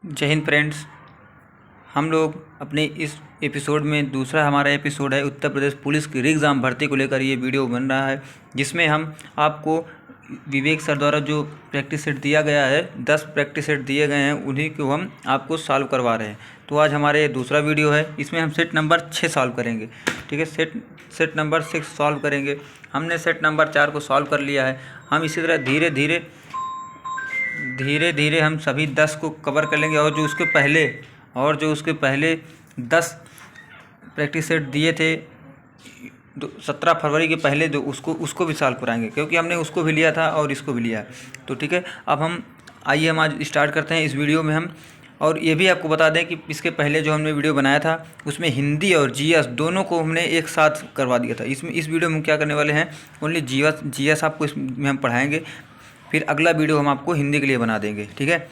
जय हिंद फ्रेंड्स। हम लोग अपने इस एपिसोड में दूसरा हमारा एपिसोड है उत्तर प्रदेश पुलिस की एग्ज़ाम भर्ती को लेकर ये वीडियो बन रहा है, जिसमें हम आपको विवेक सर द्वारा जो प्रैक्टिस सेट दिया गया है 10 प्रैक्टिस सेट दिए गए हैं, उन्हीं को हम आपको सॉल्व करवा रहे हैं। तो आज हमारे दूसरा वीडियो है, इसमें हम सेट नंबर 6 सॉल्व करेंगे। ठीक है, सेट नंबर 6 सॉल्व करेंगे। हमने सेट नंबर 4 को सॉल्व कर लिया है। हम इसी तरह धीरे धीरे हम सभी 10 को कवर कर लेंगे, और जो उसके पहले 10 प्रैक्टिस सेट दिए थे 17 फरवरी के पहले, जो उसको भी सॉल्व कराएंगे, क्योंकि हमने उसको भी लिया था और इसको भी लिया है। तो ठीक है, अब हम आज स्टार्ट करते हैं इस वीडियो में हम। और ये भी आपको बता दें कि इसके पहले जो हमने वीडियो बनाया था उसमें हिंदी और जीएस दोनों को हमने एक साथ करवा दिया था। इस वीडियो में क्या करने वाले हैं, ओनली जीएस आपको इसमें हम पढ़ाएंगे, फिर अगला वीडियो हम आपको हिंदी के लिए बना देंगे। ठीक है,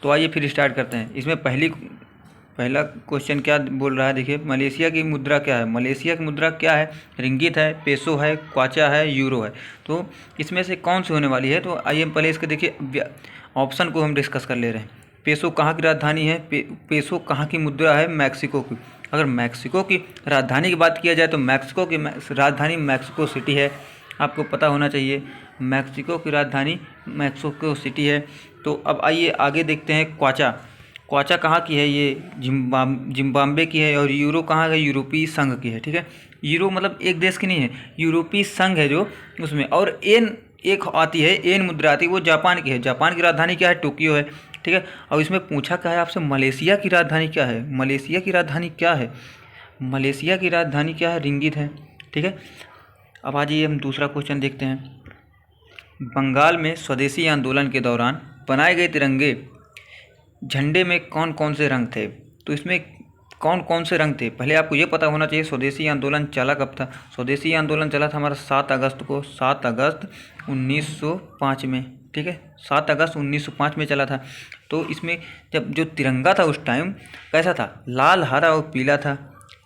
तो आइए फिर स्टार्ट करते हैं। इसमें पहला क्वेश्चन क्या बोल रहा है, देखिए, मलेशिया की मुद्रा क्या है। मलेशिया की मुद्रा क्या है? रिंगित है, पेसो है, क्वाचा है, यूरो है। तो इसमें से कौन सी होने वाली है? तो आइए पहले इसके देखिए ऑप्शन को हम डिस्कस कर ले रहे हैं। पेसो कहाँ की राजधानी है? पेसो कहाँ की मुद्रा है? मैक्सिको की। अगर मैक्सिको की राजधानी की बात किया जाए तो मैक्सिको की राजधानी मैक्सिको सिटी है, आपको पता होना चाहिए। मैक्सिको की राजधानी मैक्सिको सिटी है। तो अब आइए आगे देखते हैं। क्वाचा कहाँ की है? ये जिम्बाब्वे की है। और यूरो कहाँ है? यूरोपीय संघ की है। ठीक है, यूरो मतलब एक देश की नहीं है, यूरोपीय संघ है जो उसमें। और एन एक आती है, एन मुद्रा आती है, वो जापान की है। जापान की राजधानी क्या है? टोक्यो है। ठीक है, और इसमें पूछा क्या है आपसे, मलेशिया की राजधानी क्या है? मलेशिया की राजधानी क्या है? मलेशिया की राजधानी क्या है? रिंगित है। ठीक है, अब आ जाइए हम दूसरा क्वेश्चन देखते हैं। बंगाल में स्वदेशी आंदोलन के दौरान बनाए गए तिरंगे झंडे में कौन कौन से रंग थे? तो इसमें कौन कौन से रंग थे, पहले आपको ये पता होना चाहिए। स्वदेशी आंदोलन चला कब था? स्वदेशी आंदोलन चला था हमारा 7 अगस्त को, 7 अगस्त 1905 में। ठीक है, 7 अगस्त 1905 में चला था। तो इसमें जब जो तिरंगा था उस टाइम कैसा था? लाल, हरा और पीला था।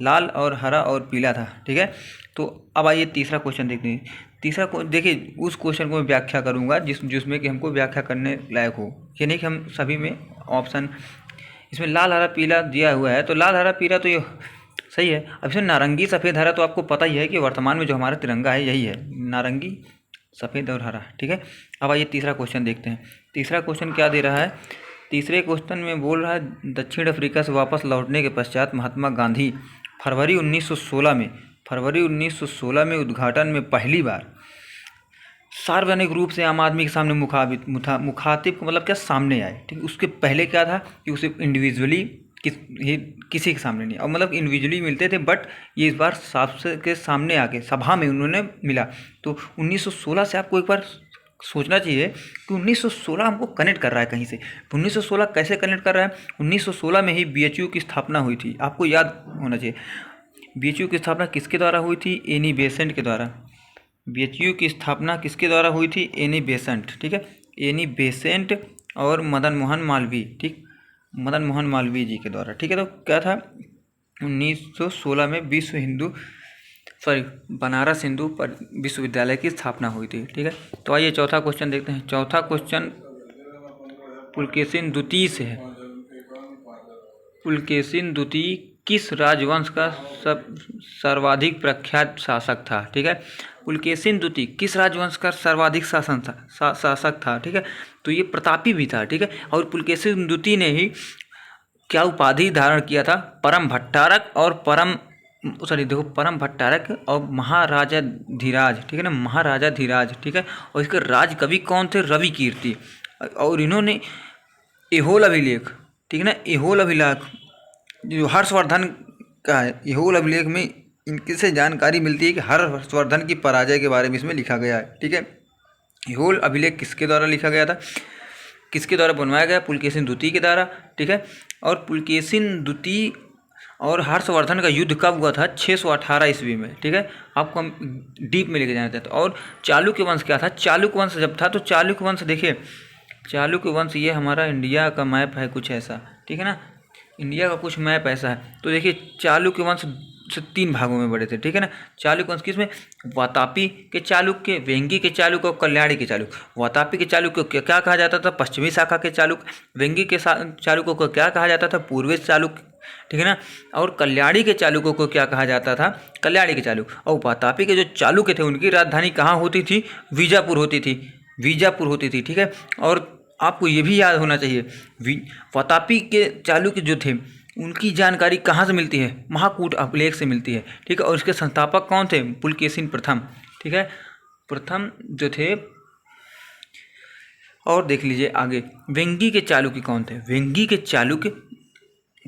लाल और हरा और पीला था। ठीक है, तो अब आइए तीसरा क्वेश्चन देखते हैं। तीसरा को देखिए, उस क्वेश्चन को मैं व्याख्या करूंगा जिसमें कि हमको व्याख्या करने लायक हो। ये नहीं कि हम सभी में ऑप्शन, इसमें लाल हरा पीला दिया हुआ है, तो लाल हरा पीला तो ये सही है। अब इसमें नारंगी सफ़ेद हरा, तो आपको पता ही है कि वर्तमान में जो हमारा तिरंगा है यही है, नारंगी सफ़ेद और हरा। ठीक है, अब आइए तीसरा क्वेश्चन देखते हैं। तीसरा क्वेश्चन क्या दे रहा है? तीसरे क्वेश्चन में बोल रहा है, दक्षिण अफ्रीका से वापस लौटने के पश्चात महात्मा गांधी फरवरी 1916 में उद्घाटन में पहली बार सार्वजनिक रूप से आम आदमी के सामने मुखातिब को मतलब क्या सामने आए। ठीक, उसके पहले क्या था कि उसे इंडिविजुअली किसी के सामने नहीं, और मतलब इंडिविजुअली मिलते थे, बट ये इस बार के सामने आके सभा में उन्होंने मिला। तो 1916 से आपको एक बार सोचना चाहिए कि 1916 हमको कनेक्ट कर रहा है कहीं से। तो 1916 कैसे कनेक्ट कर रहा है? 1916 में ही बीएचयू की स्थापना हुई थी, आपको याद होना चाहिए। बीएचयू की स्थापना किसके द्वारा हुई थी? एनी बेसेंट के द्वारा। बीएचयू की स्थापना किसके द्वारा हुई थी? Annie Besant. ठीक है, एनी बेसेंट और मदन मोहन मालवीय। ठीक, मदन मोहन मालवीय जी के द्वारा। ठीक है, तो क्या था, 1916 में बनारस हिंदू विश्वविद्यालय की स्थापना हुई थी। ठीक है, तो आइए चौथा क्वेश्चन देखते हैं। चौथा क्वेश्चन पुलकेशिन द्वितीय से है। पुलकेशिन द्वितीय किस राजवंश का सर्वाधिक प्रख्यात शासक था? ठीक है, पुलकेशिन द्वितीय किस राजवंश का सर्वाधिक शासक था? ठीक है, तो ये प्रतापी भी था। ठीक है, और पुलकेशिन द्वितीय ने ही क्या उपाधि धारण किया था? परम भट्टारक और महाराजा धीराज। ठीक है ना, महाराजा धीराज। ठीक है, और इसके राज कवि कौन थे? रवि कीर्ति। और इन्होंने एहोल अभिलेख, ठीक है ना, एहोल अभिलेख जो हर्षवर्धन का है, एहोल अभिलेख में इनके से जानकारी मिलती है कि हर्षवर्धन की पराजय के बारे में इसमें लिखा गया है। ठीक है, एहोल अभिलेख किसके द्वारा लिखा गया था, किसके द्वारा बनवाया गया? पुलकेशिन द्वितीय के द्वारा। ठीक है, और पुलकेशिन द्वितीय और हर्षवर्धन का युद्ध कब हुआ था? 618 ईस्वी में। ठीक है, आपको हम डीप में लेके जाना चाहते हैं। और चालुक्य वंश क्या था? चालुक्य वंश जब था, तो चालुक्य वंश देखिए, चालुक्य वंश ये हमारा इंडिया का मैप है कुछ ऐसा। ठीक है ना, इंडिया का कुछ मैप ऐसा है। तो देखिए, चालुक्य वंश से 3 भागों में बटे थे, ठीक है ना। चालुक्य वंश किसमें, वातापी के चालुक्य, वेंगी के चालुक्य और कल्याणी के चालुक्य। वातापी के चालुक्य को क्या कहा जाता था, पश्चिमी शाखा के चालुक्य। वेंगी के चालुक्य को क्या कहा जाता था, पूर्वी चालुक्य, ठीक है ना। और कल्याणी के चालुक्यों को क्या कहा जाता था, कल्याणी के चालुक्य। और वातापी के जो चालुक्य थे उनकी राजधानी कहाँ होती थी, बीजापुर होती थी, बीजापुर होती थी, ठीक है। और आपको ये भी याद होना चाहिए, वातापी के चालुक्य जो थे उनकी जानकारी कहाँ से मिलती है, महाकूट अभिलेख से मिलती है, ठीक है। और इसके संस्थापक कौन थे, पुलकेशिन प्रथम, ठीक है, प्रथम जो थे। और देख लीजिए आगे, वेंगी के चालुक्य कौन थे, वेंगी के चालुक्य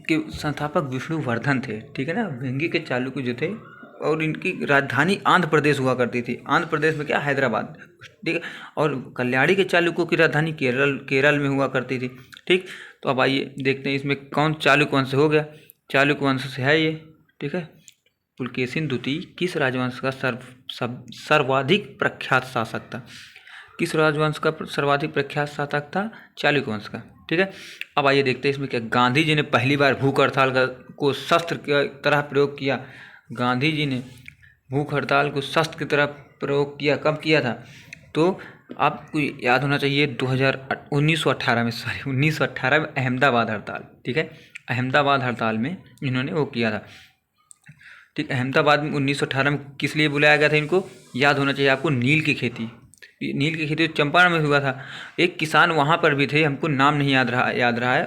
के संस्थापक विष्णुवर्धन थे, ठीक है ना। वेंगी के चालुक्य जो थे और इनकी राजधानी आंध्र प्रदेश हुआ करती थी, आंध्र प्रदेश में क्या, हैदराबाद, ठीक है। और कल्याणी के चालुक्यों की राजधानी केरल में हुआ करती थी, ठीक। तो अब आइए देखते हैं इसमें कौन चालुक्य वंश हो गया, चालुक्य वंश से है ये, ठीक है। पुलकेशिन द्वितीय किस राजवंश का सर्वाधिक प्रख्यात शासक था, किस राजवंश का सर्वाधिक प्रख्यात शासक था, चालुक्य वंश का, ठीक है। अब आइए देखते हैं इसमें क्या, गांधी जी ने पहली बार भूख हड़ताल को शस्त्र की तरह प्रयोग किया, गांधी जी ने भूख हड़ताल को शस्त्र की तरह प्रयोग किया, कब किया था, तो आपको याद होना चाहिए 1918 में, 1918 में अहमदाबाद हड़ताल, ठीक है। अहमदाबाद हड़ताल में इन्होंने वो किया था, ठीक। अहमदाबाद में 1918 में किस लिए बुलाया गया था, इनको याद होना चाहिए आपको, नील की खेती, नील की खेती चंपारण में हुआ था। एक किसान वहाँ पर भी थे, हमको नाम नहीं याद रहा है,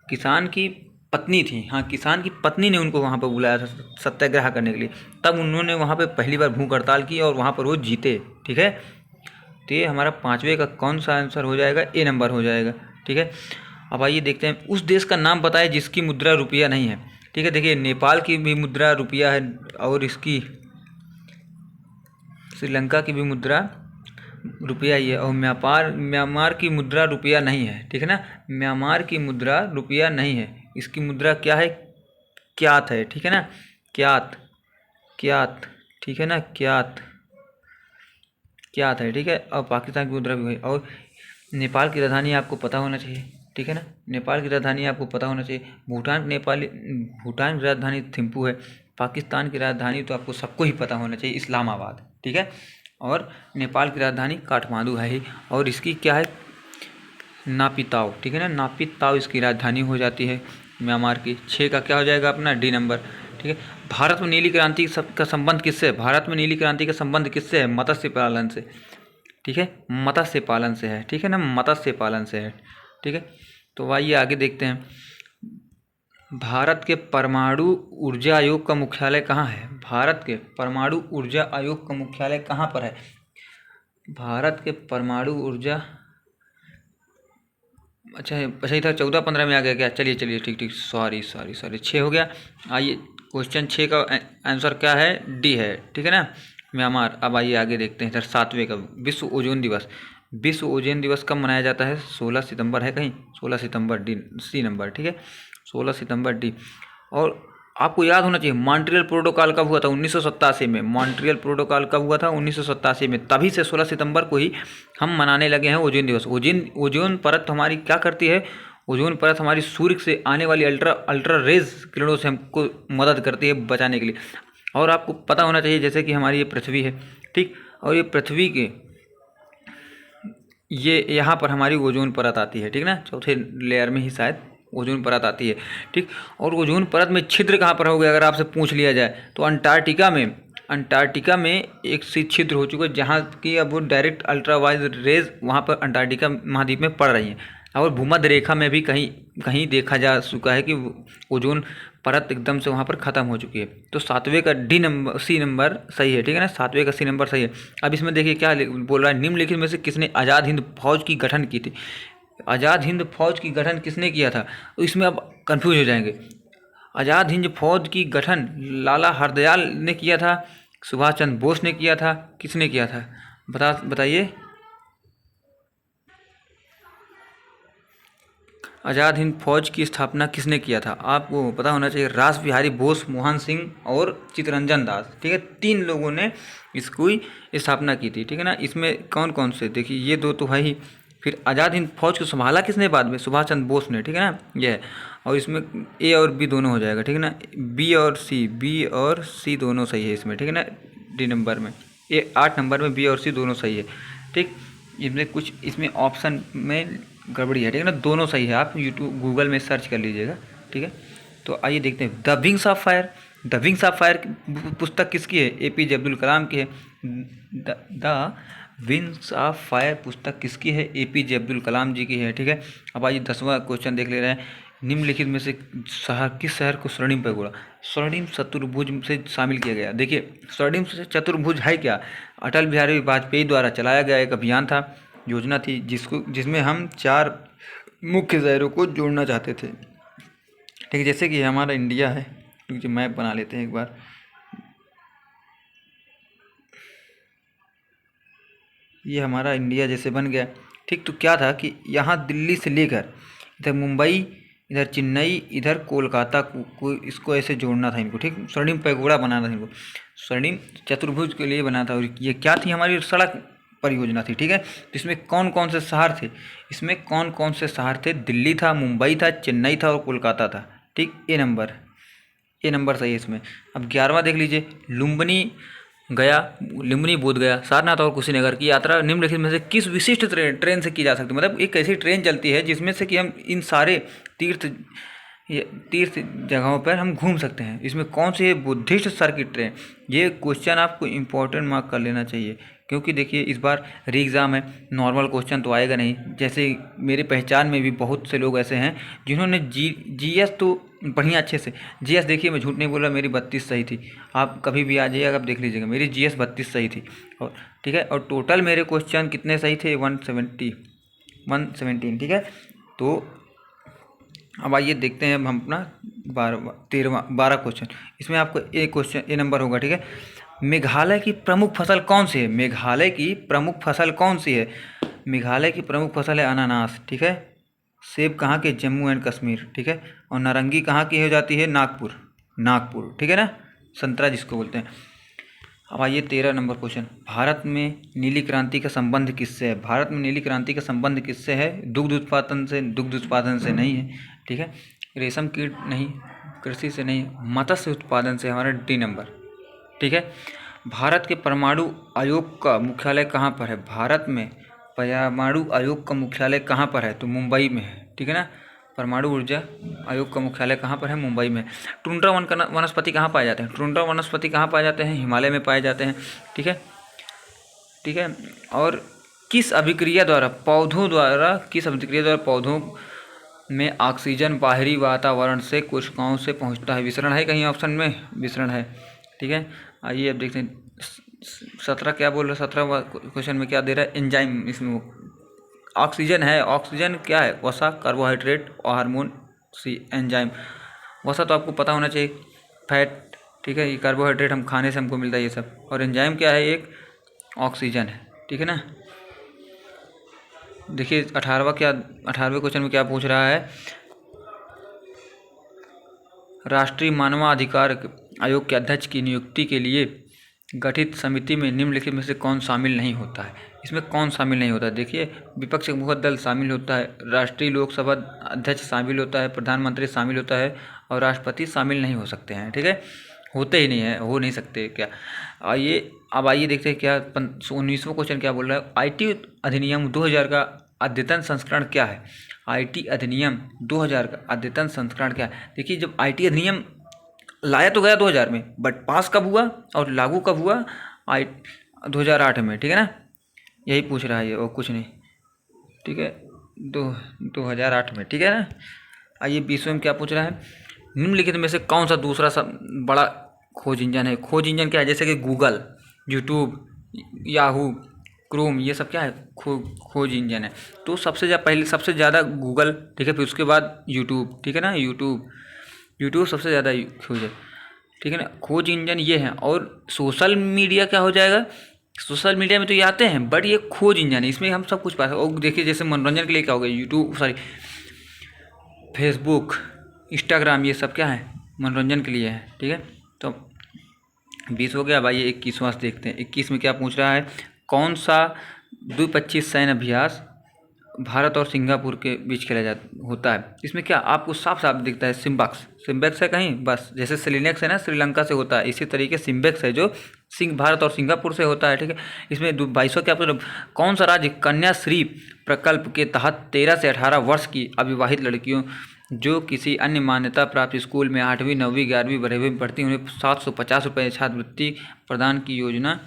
किसान की पत्नी थी, हाँ, किसान की पत्नी ने उनको वहाँ पर बुलाया था सत्याग्रह करने के लिए, तब उन्होंने वहाँ पर पहली बार भूख हड़ताल की और वहाँ पर वो जीते, ठीक है। तो ये हमारा 5वें का कौन सा आंसर हो जाएगा, ए नंबर हो जाएगा, ठीक है। अब आइए देखते हैं, उस देश का नाम बताएं जिसकी मुद्रा रुपया नहीं है, ठीक है। देखिए नेपाल की भी मुद्रा रुपया है और इसकी श्रीलंका की भी मुद्रा रुपया ही है, और म्यांमार की मुद्रा रुपया नहीं है, ठीक है ना। म्यांमार की मुद्रा रुपया नहीं है, इसकी मुद्रा क्या है, क्यात है, ठीक है ना, क्यात, ठीक है ना, क्यात है, ठीक है। और पाकिस्तान की मुद्रा भी है। और नेपाल की राजधानी आपको पता होना चाहिए, ठीक है ना, नेपाल की राजधानी आपको पता होना चाहिए। भूटान की राजधानी थिम्पू है। पाकिस्तान की राजधानी तो आपको सबको ही पता होना चाहिए, इस्लामाबाद, ठीक है। और नेपाल की राजधानी काठमांडू है ही। और इसकी क्या है, नापीताव, ठीक है ना, नापीताव इसकी राजधानी हो जाती है म्यांमार की। 6 का क्या हो जाएगा अपना, डी नंबर, ठीक है। भारत में नीली क्रांति का संबंध किससे है, भारत में नीली क्रांति का संबंध किससे है, मत्स्य पालन से, ठीक है, मत्स्य पालन से है, ठीक है ना, मत्स्य पालन से है, ठीक है। तो आइए आगे देखते हैं, भारत के परमाणु ऊर्जा आयोग का मुख्यालय कहाँ है, भारत के परमाणु ऊर्जा आयोग का मुख्यालय कहाँ पर है, भारत के परमाणु ऊर्जा, अच्छा ही था, 14-15 में आ गया क्या, चलिए ठीक, सॉरी 6 हो गया। आइए क्वेश्चन 6 का आंसर क्या है, डी है, ठीक है ना, म्यांमार। अब आइए आगे देखते हैं इधर 7वें का, विश्व ओजोन दिवस। विश्व ओजोन दिवस कब मनाया जाता है, 16 सितंबर है कहीं, 16 सितंबर, डी, सी नंबर, ठीक है, 16 सितंबर डी। और आपको याद होना चाहिए मॉन्ट्रियल प्रोटोकॉल कब हुआ था, 1987 में। मॉन्ट्रियल प्रोटोकॉल कब हुआ था, 1987 में। तभी से 16 सितंबर को ही हम मनाने लगे हैं ओजोन दिवस। ओजोन परत हमारी क्या करती है, ओजोन परत हमारी सूर्य से आने वाली अल्ट्रा रेज किरणों से हमको मदद करती है बचाने के लिए। और आपको पता होना चाहिए जैसे कि हमारी ये पृथ्वी है, ठीक, और ये पृथ्वी के ये यहाँ पर हमारी ओजोन परत आती है, ठीक ना, चौथे लेयर में ही शायद ओजोन परत आती है, ठीक। और ओजोन परत में छिद्र कहाँ पर हो गया अगर आपसे पूछ लिया जाए तो अंटार्कटिका में एक सी छिद्र हो चुका है, जहाँ की अब वो डायरेक्ट अल्ट्रावायलेट रेज वहाँ पर अंटार्कटिका महाद्वीप में पड़ रही हैं। और भूमध्य रेखा में भी कहीं देखा जा चुका है कि ओजोन परत एकदम से वहाँ पर ख़त्म हो चुकी है। तो 7वें का सी नंबर सही है, ठीक है ना, 7वें का सी नंबर सही है। अब इसमें देखिए क्या बोल रहा है, निम्नलिखित में से किसने आज़ाद हिंद फौज की गठन की थी, आज़ाद हिंद फौज की गठन किसने किया था, तो इसमें अब कंफ्यूज हो जाएंगे। आज़ाद हिंद फौज की गठन लाला हरदयाल ने किया था, सुभाष चंद्र बोस ने किया था, किसने किया था, बताइए। आज़ाद हिंद फौज की स्थापना किसने किया था, आपको पता होना चाहिए। रास बिहारी बोस, मोहन सिंह और चित्तरंजन दास, ठीक है, 3 लोगों ने इसकी स्थापना की थी, ठीक है ना। इसमें कौन कौन से, देखिए ये 2 तो है ही, फिर आज़ाद हिंद फौज को संभाला किसने बाद में? सुभाष चंद्र बोस ने, ठीक है ना, ये है। और इसमें ए और बी दोनों हो जाएगा, ठीक है ना, बी और सी दोनों सही है इसमें, ठीक है ना, डी नंबर में, 8 नंबर में बी और सी दोनों सही है, ठीक। इसमें कुछ इसमें ऑप्शन में गड़बड़ी है, ठीक है ना, दोनों सही है, आप यूट्यूब गूगल में सर्च कर लीजिएगा, ठीक है। तो आइए देखते हैं, the wings of fire, the wings of fire पुस्तक किसकी है? APJ अब्दुल कलाम की है। द विंग्स ऑफ फायर पुस्तक किसकी है? APJ अब्दुल कलाम जी की है, ठीक है। अब आइए 10वां क्वेश्चन देख ले रहे हैं, निम्नलिखित में से किस शहर को स्वर्णिम पैगोडा, स्वर्णिम चतुर्भुज से शामिल किया गया? देखिए, स्वर्णिम चतुर्भुज है क्या? अटल बिहारी वाजपेयी द्वारा चलाया गया एक अभियान था, योजना थी, जिसमें हम 4 मुख्य शहरों को जोड़ना चाहते थे, ठीक है। जैसे कि हमारा इंडिया है, क्योंकि मैप बना लेते हैं एक बार, ये हमारा इंडिया जैसे बन गया, ठीक। तो क्या था कि यहाँ दिल्ली से लेकर इधर मुंबई, इधर चेन्नई, इधर कोलकाता को इसको ऐसे जोड़ना था इनको, ठीक। स्वर्णिम पैगोडा बनाना था इनको, स्वर्णिम चतुर्भुज के लिए बना था। और ये क्या थी? हमारी सड़क परियोजना थी, ठीक है। तो इसमें कौन कौन से शहर थे? इसमें कौन कौन से शहर थे? दिल्ली था, मुंबई था, चेन्नई था और कोलकाता था, ठीक। ए नंबर सही है इसमें। अब 11वां देख लीजिए, लुम्बिनी बोध गया, सारनाथ और कुशीनगर की यात्रा निम्नलिखित में से किस विशिष्ट ट्रेन से की जा सकती है? मतलब एक ऐसी ट्रेन चलती है जिसमें से कि हम इन सारे तीर्थ जगहों पर हम घूम सकते हैं। इसमें कौन सी है? Buddhist circuit train. ये क्वेश्चन आपको इम्पोर्टेंट मार्क कर लेना चाहिए, क्योंकि देखिए इस बार री एग्ज़ाम है, नॉर्मल क्वेश्चन तो आएगा नहीं। जैसे मेरे पहचान में भी बहुत से लोग ऐसे हैं जिन्होंने जीएस तो बढ़िया अच्छे से, जीएस देखिए मैं झूठ नहीं बोल रहा, मेरी 32 सही थी। आप कभी भी आ जाइएगा, आप देख लीजिएगा, मेरी जीएस 32 सही थी, और ठीक है। और टोटल मेरे क्वेश्चन कितने सही थे? 117, ठीक है। तो अब आइए देखते हैं हम अपना 12 क्वेश्चन। इसमें आपको ए नंबर होगा, ठीक है। मेघालय की प्रमुख फसल कौन सी है? मेघालय की प्रमुख फसल कौन सी है? मेघालय की प्रमुख फसल है अनानास, ठीक है। सेब कहाँ के? जम्मू एंड कश्मीर, ठीक है। और नारंगी कहाँ की हो जाती है? नागपुर, ठीक है ना, संतरा जिसको बोलते हैं। अब आइए 13 नंबर क्वेश्चन, भारत में नीली क्रांति का संबंध किससे है? भारत में नीली क्रांति का संबंध किससे है? दुग्ध उत्पादन से नहीं है, ठीक है। रेशम कीट नहीं, कृषि से नहीं, मत्स्य उत्पादन से, हमारा डी नंबर, ठीक है। भारत के परमाणु आयोग का मुख्यालय कहाँ पर है? भारत में परमाणु आयोग का मुख्यालय कहाँ पर है? तो मुंबई में है, ठीक है ना। परमाणु ऊर्जा आयोग का मुख्यालय कहाँ पर है? मुंबई में। टुंड्रा वनस्पति कहाँ पाए जाते हैं? टुंड्रा वनस्पति कहाँ पाए जाते हैं? हिमालय में पाए जाते हैं, ठीक है, ठीक है। और किस अभिक्रिया द्वारा पौधों में ऑक्सीजन बाहरी वातावरण से कोशिकाओं से पहुंचता है? विसरण है कहीं ऑप्शन में? विसरण है, ठीक है। आइए अब देखते हैं 17 क्या बोल रहा है। 17वां क्वेश्चन में क्या दे रहा है? एंजाइम। इसमें ऑक्सीजन है, ऑक्सीजन क्या है? वसा, कार्बोहाइड्रेट और हार्मोन, सी एंजाइम। वसा तो आपको पता होना चाहिए, फैट, ठीक है। ये कार्बोहाइड्रेट हम खाने से हमको मिलता है ये सब। और एंजाइम क्या है? एक ऑक्सीजन है, ठीक है ना। देखिए 18वें क्वेश्चन में क्या पूछ रहा है? राष्ट्रीय मानवाधिकार आयोग के अध्यक्ष की नियुक्ति के लिए गठित समिति में निम्नलिखित में से कौन शामिल नहीं होता है? इसमें कौन शामिल नहीं होता है? देखिए, विपक्ष का मुख्य दल शामिल होता है, राष्ट्रीय लोकसभा अध्यक्ष शामिल होता है, प्रधानमंत्री शामिल होता है, और राष्ट्रपति शामिल नहीं हो सकते हैं, ठीक है, होते ही नहीं है, हो नहीं सकते क्या। आइए देखते हैं क्या 19वां क्वेश्चन क्या बोल रहा है। आईटी अधिनियम 2000 का अद्यतन संस्करण क्या है? आईटी अधिनियम 2000 का अद्यतन संस्करण क्या है? देखिए, जब आईटी अधिनियम लाया तो गया 2000 में, बट पास कब हुआ और लागू कब हुआ? 2008 में, ठीक है ना। यही पूछ रहा है ये, और कुछ नहीं, ठीक है। 2008 में, ठीक है ना। आइए 20वें में क्या पूछ रहा है? निम्नलिखित में से कौन सा दूसरा बड़ा खोज इंजन है? खोज इंजन क्या है? जैसे कि गूगल, यूट्यूब, याहू, क्रोम, ये सब क्या है? खोज इंजन है। तो सबसे ज़्यादा गूगल, ठीक है, फिर उसके बाद यूट्यूब, ठीक है ना। यूट्यूब सबसे ज़्यादा खोज है, ठीक है ना। खोज इंजन ये है। और सोशल मीडिया क्या हो जाएगा? सोशल मीडिया में तो ये आते हैं, बट ये खोज इंजन है, इसमें हम सब कुछ पाते हैं। और देखिए, जैसे मनोरंजन के लिए क्या हो गया? फेसबुक, इंस्टाग्राम, ये सब क्या है? मनोरंजन के लिए है, ठीक है। तो 20 हो गया। अब आइए 21वां देखते हैं। 21 में क्या पूछ रहा है? कौन सा द्विपक्षीय सैन्य अभ्यास भारत और सिंगापुर के बीच खेला जाता होता है। इसमें क्या आपको साफ साफ दिखता है, सिम्बक्स, सिम्बेक्स है कहीं, बस जैसे सिलिनेक्स है ना श्रीलंका से होता है, इसी तरीके सिम्बेक्स है जो भारत और सिंगापुर से होता है। ठीक है, इसमें 2200 क्या कौन सा राज्य कन्याश्री प्रकल्प के तहत 13 से 18 वर्ष की अविवाहित लड़कियों जो किसी अन्य मान्यता प्राप्त स्कूल में 8वीं 9वीं 11वीं 12वीं में पढ़ती उन्हें 750 रुपये छात्रवृत्ति प्रदान की योजना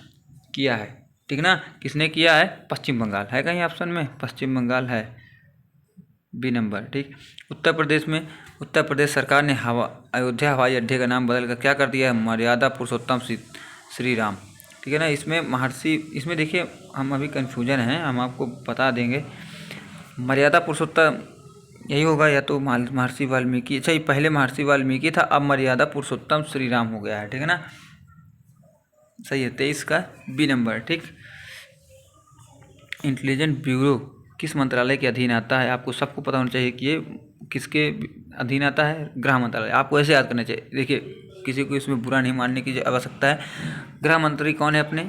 किया है। ठीक ना, किसने किया है? पश्चिम बंगाल है कहीं ऑप्शन में, पश्चिम बंगाल है, बी नंबर। ठीक, उत्तर प्रदेश सरकार ने अयोध्या हवाई अड्डे का नाम बदलकर क्या कर दिया है? मर्यादा पुरुषोत्तम श्री राम। ठीक है ना, इसमें देखिए हम अभी कन्फ्यूजन है, हम आपको बता देंगे। मर्यादा पुरुषोत्तम यही होगा, या तो महर्षि वाल्मीकि, अच्छा ये पहले महर्षि वाल्मीकि था, अब मर्यादा पुरुषोत्तम श्री राम हो गया है। ठीक है ना, सही है, 23 का बी नंबर। ठीक, इंटेलिजेंस ब्यूरो किस मंत्रालय के अधीन आता है? आपको सबको पता होना चाहिए कि ये किसके अधीन आता है? गृह मंत्रालय। आपको ऐसे याद करना चाहिए, देखिए किसी को इसमें बुरा नहीं मानने की आवश्यकता है। गृह मंत्री कौन है अपने?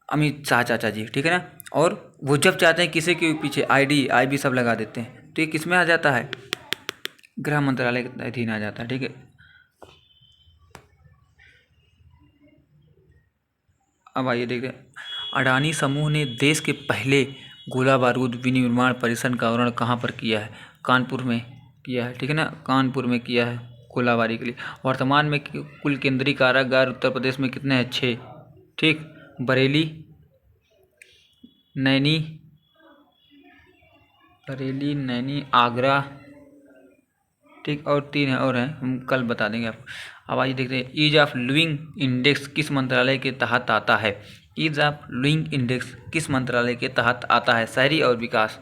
अमित शाह चाचा जी। ठीक है ना, और वो जब चाहते हैं किसी के पीछे IB सब लगा देते हैं, तो ये किस में आ जाता है? गृह मंत्रालय के अधीन आ जाता है। ठीक है, अब आइए देखते हैं। अडानी समूह ने देश के पहले गोला बारूद विनिर्माण परिसर का अनावरण कहाँ पर किया है? कानपुर में किया है। ठीक है ना, कानपुर में किया है गोलाबारी के लिए। वर्तमान में कुल केंद्रीय कारागार उत्तर प्रदेश में कितने हैं? 6। ठीक, बरेली, नैनी, आगरा, ठीक, और 3 है और हैं, हम कल बता देंगे आपको। अब आइए देखते हैं, ईज ऑफ लिविंग इंडेक्स किस मंत्रालय के तहत आता है? ईज ऑफ लिविंग इंडेक्स किस मंत्रालय के तहत आता है? शहरी और विकास।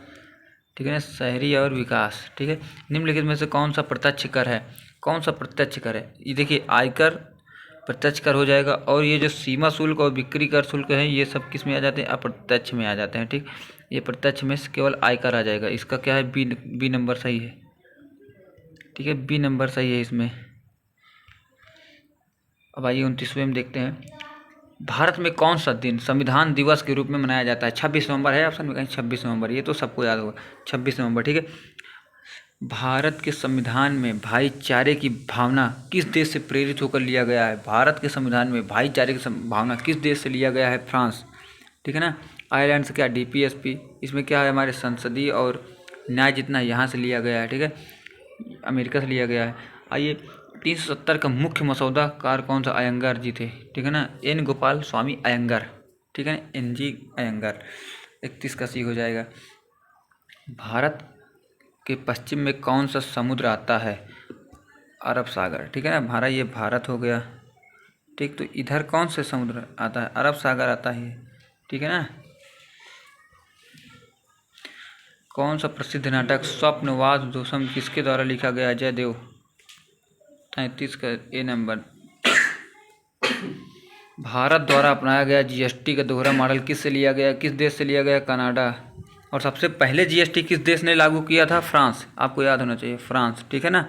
ठीक है ना, शहरी और विकास। ठीक है, निम्नलिखित में से कौन सा प्रत्यक्ष कर है? कौन सा प्रत्यक्ष कर है? ये देखिए, आयकर प्रत्यक्ष कर हो जाएगा, और ये जो सीमा शुल्क और बिक्री कर शुल्क है ये सब किस में आ जाते हैं? अप्रत्यक्ष में आ जाते हैं। ठीक, ये प्रत्यक्ष में केवल आयकर आ जाएगा। इसका क्या है? बी नंबर सही है। ठीक है, बी नंबर सही है इसमें। अब आइए 29वें में देखते हैं, भारत में कौन सा दिन संविधान दिवस के रूप में मनाया जाता है? 26 नवंबर है ऑप्शन में कहीं, 26 नवंबर, ये तो सबको याद होगा, 26 नवंबर। ठीक है, भारत के संविधान में भाईचारे की भावना किस देश से प्रेरित होकर लिया गया है? भारत के संविधान में भाईचारे की भावना किस देश से लिया गया है? फ्रांस। ठीक है ना, आयरलैंड से क्या? DPSP। इसमें क्या है? हमारे संसदीय और न्याय जितना यहाँ से लिया गया है। ठीक है, अमेरिका से लिया गया है। आइए, 370 का मुख्य मसौदाकार कौन सा? अयंगार जी थे। ठीक है ना, N गोपाल स्वामी अयंगार। ठीक है ना, NG अयंगार। 31 का सी हो जाएगा। भारत के पश्चिम में कौन सा समुद्र आता है? अरब सागर। ठीक है ना, ये भारत हो गया। ठीक, तो इधर कौन से समुद्र आता है? अरब सागर आता है। ठीक है ना, कौन सा प्रसिद्ध नाटक स्वप्नवास दोषम किसके द्वारा लिखा गया? जयदेव। 33 का ए नंबर। भारत द्वारा अपनाया गया GST का दोहरा मॉडल किस से लिया गया? किस देश से लिया गया? कनाडा। और सबसे पहले GST किस देश ने लागू किया था? फ्रांस। आपको याद होना चाहिए, फ्रांस। ठीक है ना,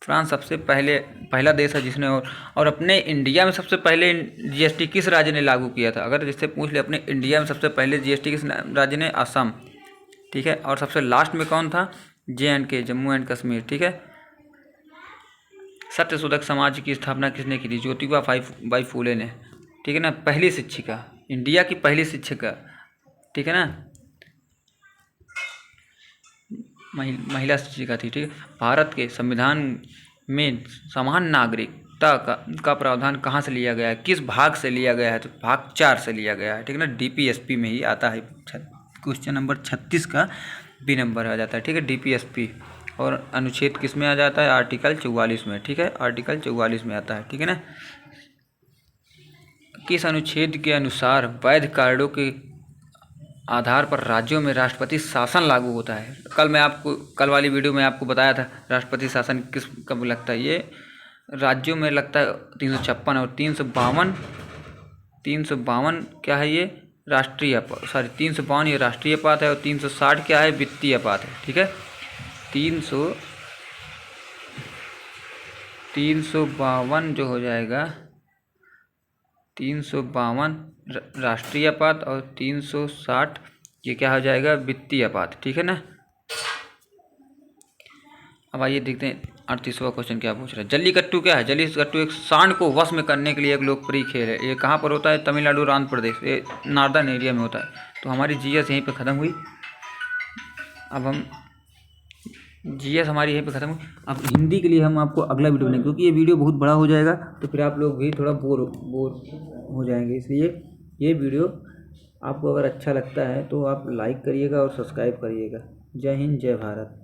फ्रांस सबसे पहला देश है जिसने, और अपने इंडिया में सबसे पहले GST किस राज्य ने लागू किया था? अगर जिससे पूछ ले, अपने इंडिया में सबसे पहले GST किस राज्य ने? असम। ठीक है, और सबसे लास्ट में कौन था? JNK, Jammu and Kashmir. ठीक है, सत्यशोधक समाज की स्थापना किसने की थी? ज्योतिबा बाई फूले ने। ठीक है ना, पहली शिक्षिका, इंडिया की पहली शिक्षिका। ठीक है ना, महिला शिक्षिका थी। ठीक है, भारत के संविधान में समान नागरिकता का प्रावधान कहाँ से लिया गया है? किस भाग से लिया गया है? तो भाग 4 से लिया गया है। ठीक है ना, DPSP में ही आता है। क्वेश्चन नंबर 36 का बी नंबर आ जाता है। ठीक है, DPSP। और अनुच्छेद किस में आ जाता है? आर्टिकल 44 में। ठीक है, आर्टिकल 44 में आता है। ठीक है ना, किस अनुच्छेद के अनुसार वैध कार्डों के आधार पर राज्यों में राष्ट्रपति शासन लागू होता है? कल वाली वीडियो में आपको बताया था राष्ट्रपति शासन किस कब लगता है। ये राज्यों में लगता है 356 और 352 क्या है? ये राष्ट्रीय 352 ये राष्ट्रीय आपात है, और 360 क्या है? वित्तीय आपात है। ठीक है, 352 जो हो जाएगा, 352 राष्ट्रीय आपात और 360 ये क्या हो जाएगा, वित्तीय आपात। ठीक है ना। अब आइए देखते हैं 38वां क्वेश्चन क्या पूछ रहा है। जल्लीकट्टू क्या है? जल्लीकट्टू एक सांड को वश में करने के लिए एक लोकप्रिय खेल है। ये कहाँ पर होता है? तमिलनाडु और आंध्र प्रदेश, ये नॉर्दर्न एरिया में होता है। तो हमारी जीएस यहीं पे ख़त्म हुई। अब हम जीएस हमारी यहीं पे ख़त्म हुई। अब हिंदी के लिए हम आपको अगला वीडियो बनाएंगे, क्योंकि ये वीडियो बहुत बड़ा हो जाएगा तो फिर आप लोग भी थोड़ा बोर हो जाएंगे। इसलिए ये वीडियो आपको अगर अच्छा लगता है तो आप लाइक करिएगा और सब्सक्राइब करिएगा। जय हिंद, जय भारत।